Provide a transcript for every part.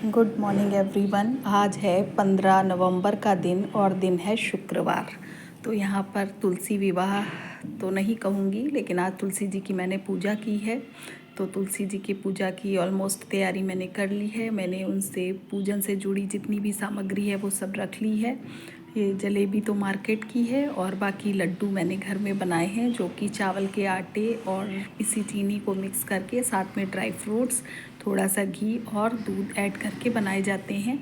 Good morning everyone. आज है 15 नवंबर का दिन और दिन है शुक्रवार। तो यहाँ पर तुलसी विवाह तो नहीं कहूँगी, लेकिन आज तुलसी जी की मैंने पूजा की है। तो तुलसी जी की पूजा की ऑलमोस्ट तैयारी मैंने कर ली है। मैंने उनसे पूजन से जुड़ी जितनी भी सामग्री है वो सब रख ली है। ये जलेबी तो मार्केट की है और बाकी लड्डू मैंने घर में बनाए हैं, जो कि चावल के आटे और इसी चीनी को मिक्स करके साथ में ड्राई फ्रूट्स, थोड़ा सा घी और दूध ऐड करके बनाए जाते हैं।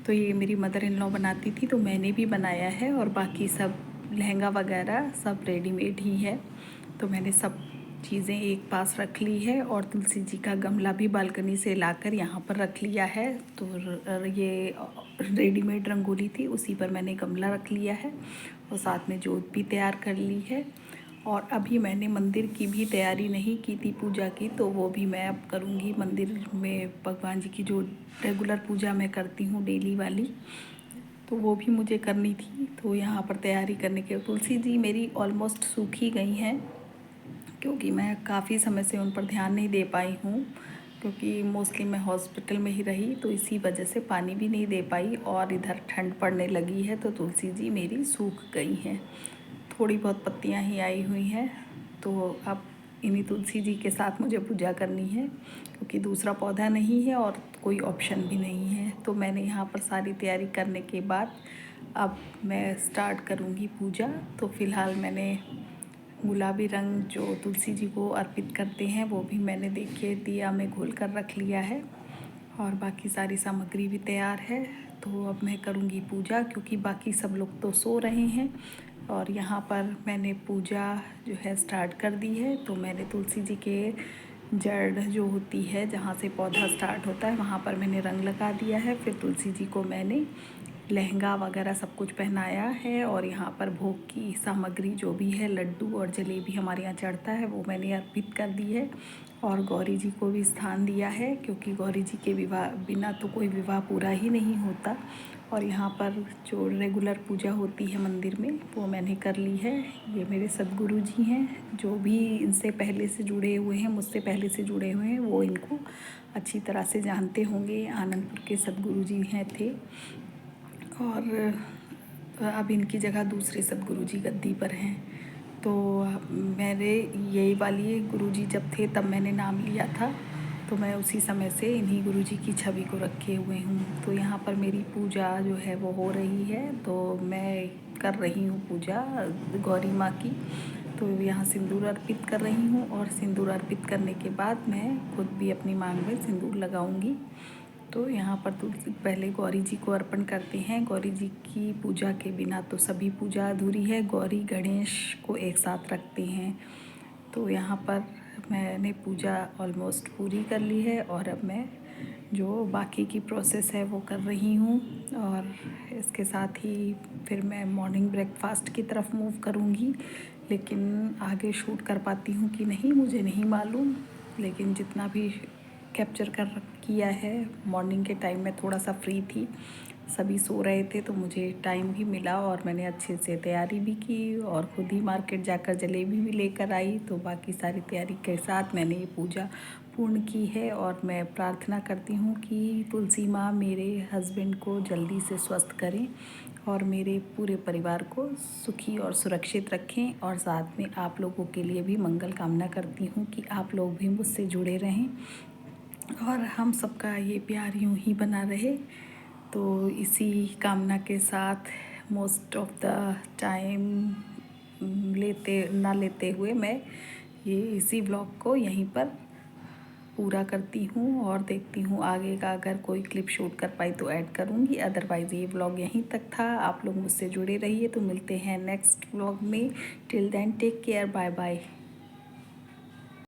तो ये मेरी मदर इन लॉ बनाती थी, तो मैंने भी बनाया है। और बाकी सब लहंगा वगैरह सब रेडीमेड ही है। तो मैंने सब चीज़ें एक पास रख ली है और तुलसी जी का गमला भी बालकनी से लाकर यहाँ पर रख लिया है। तो ये रेडीमेड रंगोली थी, उसी पर मैंने गमला रख लिया है और साथ में जोत भी तैयार कर ली है। और अभी मैंने मंदिर की भी तैयारी नहीं की थी पूजा की, तो वो भी मैं अब करूँगी। मंदिर में भगवान जी की जो रेगुलर पूजा मैं करती हूँ डेली वाली, तो वो भी मुझे करनी थी। तो यहाँ पर तैयारी करने के तुलसी जी मेरी ऑलमोस्ट सूख ही गई हैं, क्योंकि मैं काफ़ी समय से उन पर ध्यान नहीं दे पाई हूँ, क्योंकि मोस्टली मैं हॉस्पिटल में ही रही, तो इसी वजह से पानी भी नहीं दे पाई। और इधर ठंड पड़ने लगी है तो तुलसी जी मेरी सूख गई हैं। थोड़ी बहुत पत्तियाँ ही आई हुई हैं। तो अब इन्हीं तुलसी जी के साथ मुझे पूजा करनी है, क्योंकि दूसरा पौधा नहीं है और कोई ऑप्शन भी नहीं है। तो मैंने यहाँ पर सारी तैयारी करने के बाद अब मैं स्टार्ट करूँगी पूजा। तो फ़िलहाल मैंने गुलाबी रंग जो तुलसी जी को अर्पित करते हैं वो भी मैंने देखिए दिया में घोल कर रख लिया है और बाकी सारी सामग्री भी तैयार है। तो अब मैं करूँगी पूजा, क्योंकि बाकी सब लोग तो सो रहे हैं। और यहाँ पर मैंने पूजा जो है स्टार्ट कर दी है। तो मैंने तुलसी जी के जड़ जो होती है, जहाँ से पौधा स्टार्ट होता है, वहाँ पर मैंने रंग लगा दिया है। फिर तुलसी जी को मैंने लहंगा वगैरह सब कुछ पहनाया है और यहाँ पर भोग की सामग्री जो भी है, लड्डू और जलेबी हमारे यहाँ चढ़ता है, वो मैंने अर्पित कर दी है। और गौरी जी को भी स्थान दिया है, क्योंकि गौरी जी के विवाह बिना तो कोई विवाह पूरा ही नहीं होता। और यहाँ पर जो रेगुलर पूजा होती है मंदिर में, वो मैंने कर ली है। ये मेरे सद्गुरु जी हैं, जो भी इनसे पहले से जुड़े हुए हैं, मुझसे पहले से जुड़े हुए हैं, वो इनको अच्छी तरह से जानते होंगे। आनंदपुर के सद्गुरु जी हैं थे, और अब इनकी जगह दूसरे सद्गुरु जी गद्दी पर हैं। तो मेरे यही वाली गुरु जी जब थे तब मैंने नाम लिया था, तो मैं उसी समय से इन्हीं गुरु जी की छवि को रखे हुए हूँ। तो यहाँ पर मेरी पूजा जो है वो हो रही है, तो मैं कर रही हूँ पूजा गौरी माँ की। तो यहाँ सिंदूर अर्पित कर रही हूँ और सिंदूर अर्पित करने के बाद मैं खुद भी अपनी मांग में सिंदूर लगाऊंगी। तो यहाँ पर तुलसी पहले गौरी जी को अर्पण करते हैं। गौरी जी की पूजा के बिना तो सभी पूजा अधूरी है। गौरी गणेश को एक साथ रखते हैं। तो यहाँ पर मैंने पूजा ऑलमोस्ट पूरी कर ली है और अब मैं जो बाकी की प्रोसेस है वो कर रही हूँ। और इसके साथ ही फिर मैं मॉर्निंग ब्रेकफास्ट की तरफ मूव करूँगी, लेकिन आगे शूट कर पाती हूँ कि नहीं मुझे नहीं मालूम। लेकिन जितना भी कैप्चर कर किया है, मॉर्निंग के टाइम में थोड़ा सा फ्री थी, सभी सो रहे थे, तो मुझे टाइम भी मिला और मैंने अच्छे से तैयारी भी की और खुद ही मार्केट जाकर जलेबी भी लेकर आई। तो बाकी सारी तैयारी के साथ मैंने ये पूजा पूर्ण की है। और मैं प्रार्थना करती हूँ कि तुलसी माँ मेरे हस्बैंड को जल्दी से स्वस्थ करें और मेरे पूरे परिवार को सुखी और सुरक्षित रखें। और साथ में आप लोगों के लिए भी मंगल कामना करती हूँ कि आप लोग भी मुझसे जुड़े रहें और हम सबका ये प्यार यूँ ही बना रहे। तो इसी कामना के साथ मोस्ट ऑफ द टाइम लेते हुए मैं ये इसी व्लॉग को यहीं पर पूरा करती हूँ और देखती हूँ आगे का अगर कोई क्लिप शूट कर पाई तो ऐड करूँगी। अदरवाइज़ ये व्लॉग यहीं तक था। आप लोग मुझसे जुड़े रहिए। तो मिलते हैं नेक्स्ट व्लॉग में। Till then take care, bye bye.